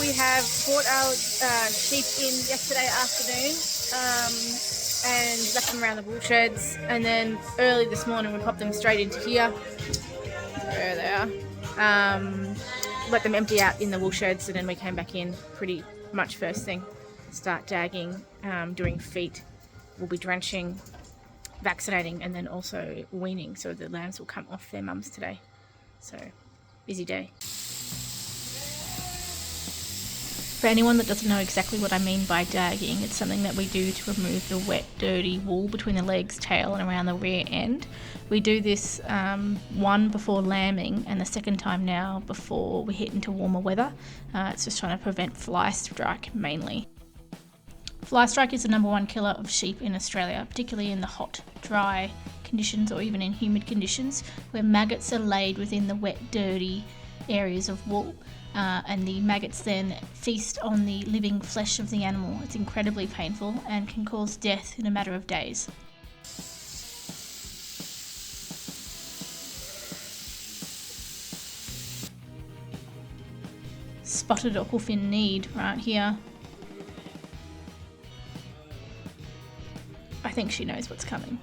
we have brought our sheep in yesterday afternoon and left them around the wool sheds, and then early this morning we popped them straight into here. There they are. Let them empty out in the wool sheds, and then we came back in pretty much first thing, start dagging, doing feet. We'll be drenching, vaccinating, and then also weaning, so the lambs will come off their mums today. So, busy day. For anyone that doesn't know exactly what I mean by dagging, it's something that we do to remove the wet, dirty wool between the legs, tail, and around the rear end. We do this one before lambing, and the second time now before we hit into warmer weather. It's just trying to prevent fly strike mainly. Fly strike is the #1 killer of sheep in Australia, particularly in the hot, dry conditions or even in humid conditions where maggots are laid within the wet, dirty areas of wool. And the maggots then feast on the living flesh of the animal. It's incredibly painful and can cause death in a matter of days. Spotted or hoof-in need right here. I think she knows what's coming.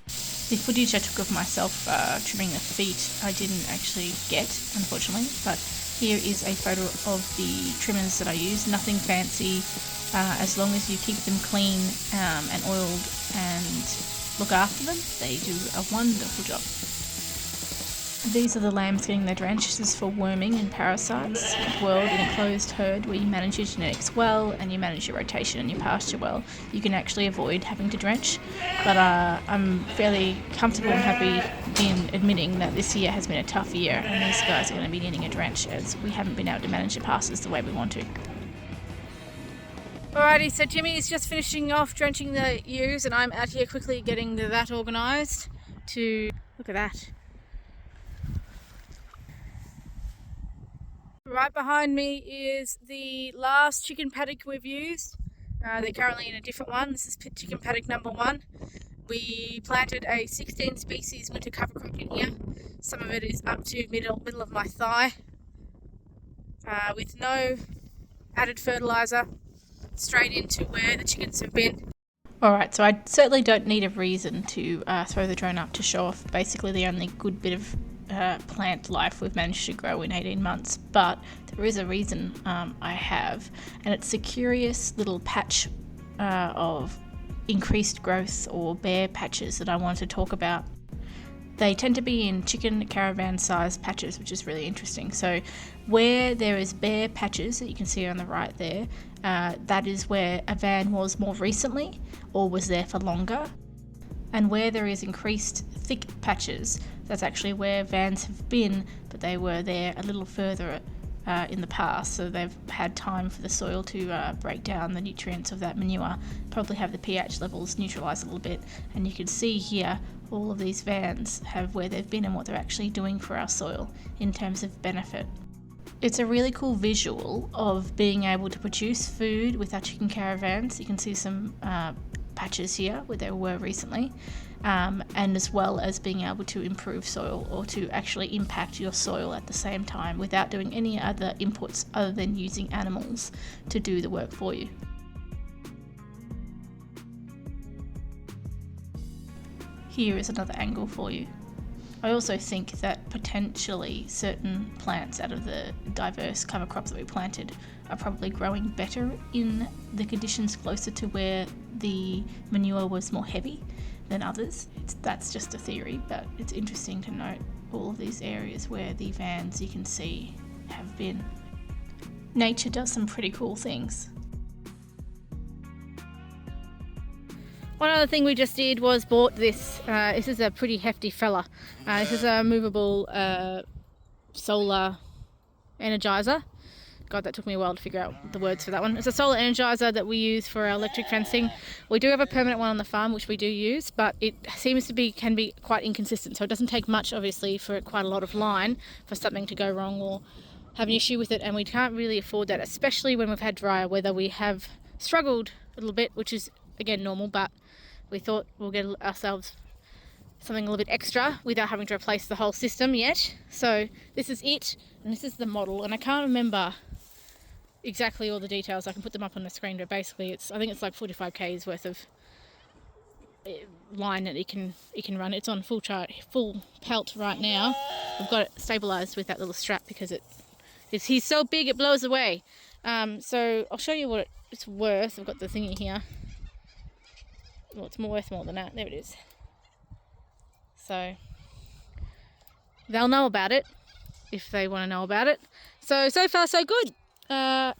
The footage I took of myself trimming the feet I didn't actually get, unfortunately, but here is a photo of the trimmers that I use. Nothing fancy, as long as you keep them clean and oiled and look after them, they do a wonderful job. These are the lambs getting their drench. This is for worming and parasites. World in a closed herd where you manage your genetics well and you manage your rotation and your pasture well, you can actually avoid having to drench. But I'm fairly comfortable and happy in admitting that this year has been a tough year, and these guys are going to be needing a drench as we haven't been able to manage the pastures the way we want to. Alrighty, so Jimmy is just finishing off drenching the ewes, and I'm out here quickly getting that organised to look at that. Right behind me is the last chicken paddock we've used. They're currently in a different one. This is chicken paddock #1. We planted a 16 species winter cover crop in here. Some of it is up to middle of my thigh, with no added fertiliser, straight into where the chickens have been. Alright, so I certainly don't need a reason to throw the drone up to show off basically the only good bit of plant life we've managed to grow in 18 months, but there is a reason I have, and it's a curious little patch of increased growth or bare patches that I want to talk about. They tend to be in chicken caravan sized patches, which is really interesting. So where there is bare patches that you can see on the right there, that is where a van was more recently or was there for longer. And where there is increased thick patches, that's actually where vans have been, but they were there a little further in the past, so they've had time for the soil to break down the nutrients of that manure, probably have the pH levels neutralised a little bit, and you can see here all of these vans have where they've been and what they're actually doing for our soil in terms of benefit. It's a really cool visual of being able to produce food with our chicken caravans. You can see some patches here where they were recently, and as well as being able to improve soil or to actually impact your soil at the same time without doing any other inputs other than using animals to do the work for you. Here is another angle for you. I also think that potentially certain plants out of the diverse cover crops that we planted are probably growing better in the conditions closer to where the manure was more heavy than others. That's just a theory, but it's interesting to note all of these areas where the vans you can see have been. Nature does some pretty cool things. One other thing we just did was bought this. This is a pretty hefty fella. This is a movable solar energizer. God, that took me a while to figure out the words for that one. It's a solar energizer that we use for our electric fencing. We do have a permanent one on the farm, which we do use, but it seems to be can be quite inconsistent. So it doesn't take much, obviously, for quite a lot of line for something to go wrong or have an issue with it, and we can't really afford that, especially when we've had drier weather. We have struggled a little bit, which is again normal, but we thought we'll get ourselves something a little bit extra without having to replace the whole system yet. So this is it, and this is the model, and I can't remember exactly all the details. I can put them up on the screen, but basically I think it's like 45 k's worth of line that he can run. It's on full pelt right now. I've got it stabilized with that little strap because he's so big it blows away. So I'll show you what it's worth. I've got the thingy here. Well, it's worth more than that. There it is. So they'll know about it if they want to know about it. So far so good.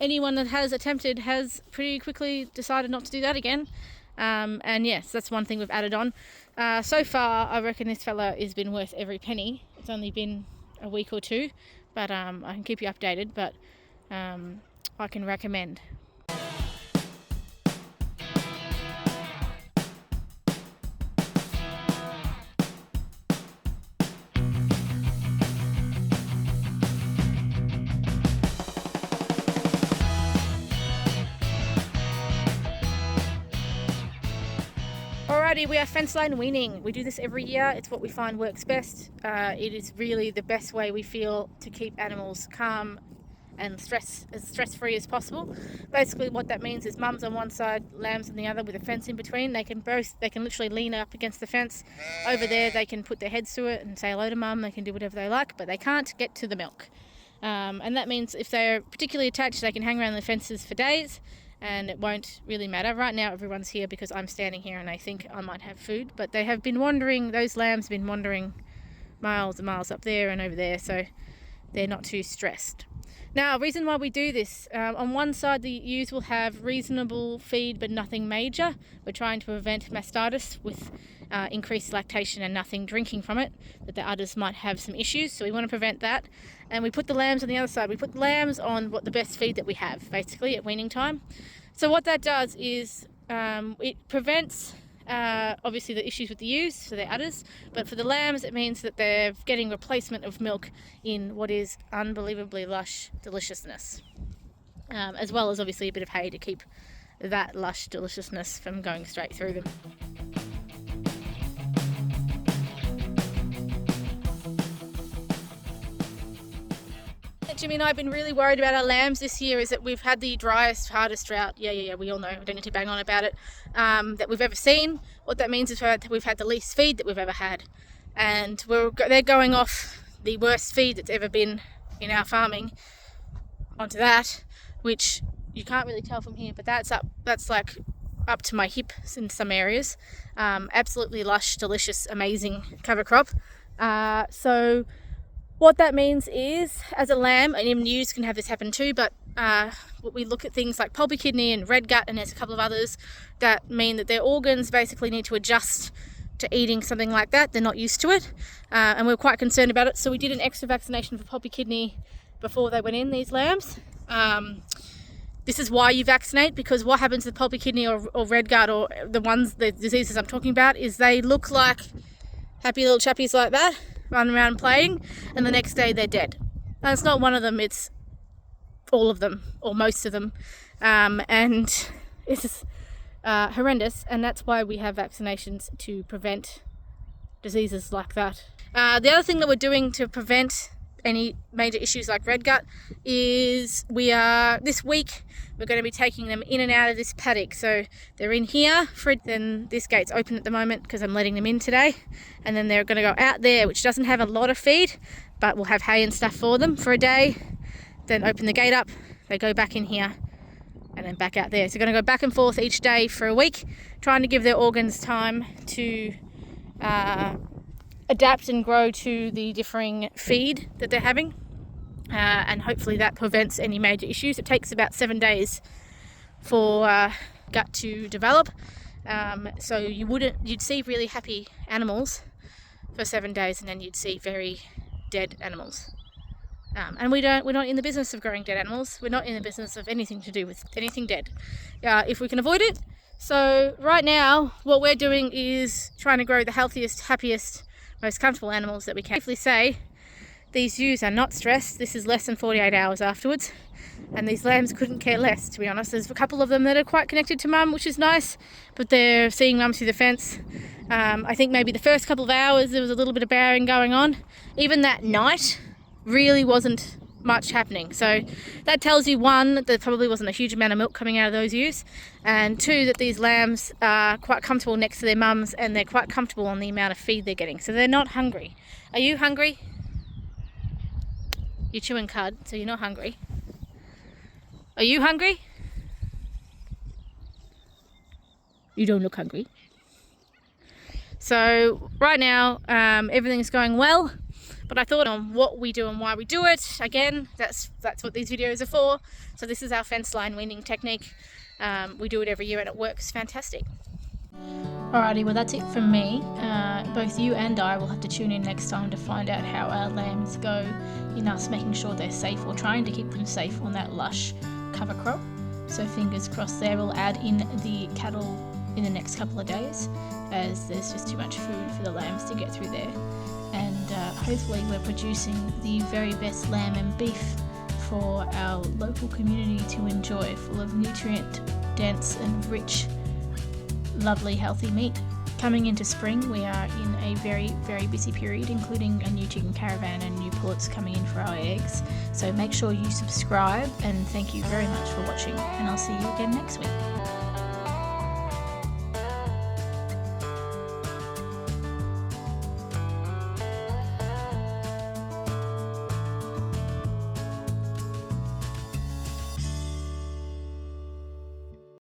Anyone that has attempted has pretty quickly decided not to do that again. And yes, that's one thing we've added on. So far, I reckon this fella has been worth every penny. It's only been a week or two, but I can keep you updated, but I can recommend. Alrighty, we are fence line weaning. We do this every year. It's what we find works best. It is really the best way we feel to keep animals calm and as stress-free as possible. Basically what that means is mums on one side, lambs on the other with a fence in between. They can literally lean up against the fence. Over there they can put their heads to it and say hello to mum. They can do whatever they like, but they can't get to the milk. And that means if they're particularly attached, they can hang around the fences for days and it won't really matter. Right now everyone's here because I'm standing here and they think I might have food, but they have been wandering, those lambs have been wandering miles and miles up there and over there, so they're not too stressed. Now, reason why we do this, on one side the ewes will have reasonable feed but nothing major. We're trying to prevent mastitis with increased lactation and nothing drinking from it, that the udders might have some issues, so we want to prevent that. And we put the lambs on the other side. We put the lambs on the best feed that we have, basically, at weaning time. So what that does is it prevents obviously the issues with the ewes, so their udders, but for the lambs it means that they're getting replacement of milk in what is unbelievably lush deliciousness, as well as obviously a bit of hay to keep that lush deliciousness from going straight through them. Jimmy and I have been really worried about our lambs this year is that we've had the driest, hardest drought. Yeah, we all know, we don't need to bang on about it, that we've ever seen. What that means is we've had the least feed that we've ever had. And they're going off the worst feed that's ever been in our farming onto that, which you can't really tell from here, but that's like up to my hips in some areas. Absolutely lush, delicious, amazing cover crop. So what that means is, as a lamb, and even ewes can have this happen too, but we look at things like pulpy kidney and red gut, and there's a couple of others that mean that their organs basically need to adjust to eating something like that. They're not used to it, and we're quite concerned about it. So we did an extra vaccination for pulpy kidney before they went in, these lambs. This is why you vaccinate, because what happens with pulpy kidney or red gut, or the diseases I'm talking about, is they look like happy little chappies like that, running around playing, and the next day they're dead. And it's not one of them, it's all of them, or most of them, and it's horrendous, and that's why we have vaccinations, to prevent diseases like that. The other thing that we're doing to prevent any major issues like red gut is this week we're going to be taking them in and out of this paddock. So they're in here, then this gate's open at the moment because I'm letting them in today, and then they're going to go out there, which doesn't have a lot of feed, but we'll have hay and stuff for them for a day, then open the gate up, they go back in here and then back out there. So we're going to go back and forth each day for a week, trying to give their organs time to adapt and grow to the differing feed that they're having, and hopefully that prevents any major issues. It takes about 7 days for gut to develop, so you'd see really happy animals for 7 days, and then you'd see very dead animals. And we're not in the business of growing dead animals. We're not in the business of anything to do with anything dead, if we can avoid it. So right now what we're doing is trying to grow the healthiest, happiest, most comfortable animals that we can. Safely say these ewes are not stressed. This is less than 48 hours afterwards, and these lambs couldn't care less, to be honest. There's a couple of them that are quite connected to mum, which is nice, but they're seeing mum through the fence. I think maybe the first couple of hours there was a little bit of bowing going on. Even that night really wasn't much happening. So that tells you, one, that there probably wasn't a huge amount of milk coming out of those ewes, and two, that these lambs are quite comfortable next to their mums, and they're quite comfortable on the amount of feed they're getting. So they're not hungry. Are you hungry? You're chewing cud, so you're not hungry. Are you hungry? You don't look hungry. So right now, everything's going well, but I thought on what we do and why we do it. Again, that's what these videos are for. So this is our fence line weaning technique. We do it every year and it works fantastic. Alrighty, well that's it from me. Both you and I will have to tune in next time to find out how our lambs go in us making sure they're safe, or trying to keep them safe on that lush cover crop. So fingers crossed there. We'll add in the cattle in the next couple of days, as there's just too much food for the lambs to get through there. And hopefully we're producing the very best lamb and beef for our local community to enjoy, full of nutrient dense and rich, lovely healthy meat. Coming into spring, we are in a very, very busy period, including a new chicken caravan and new pullets coming in for our eggs. So make sure you subscribe, and thank you very much for watching, and I'll see you again next week.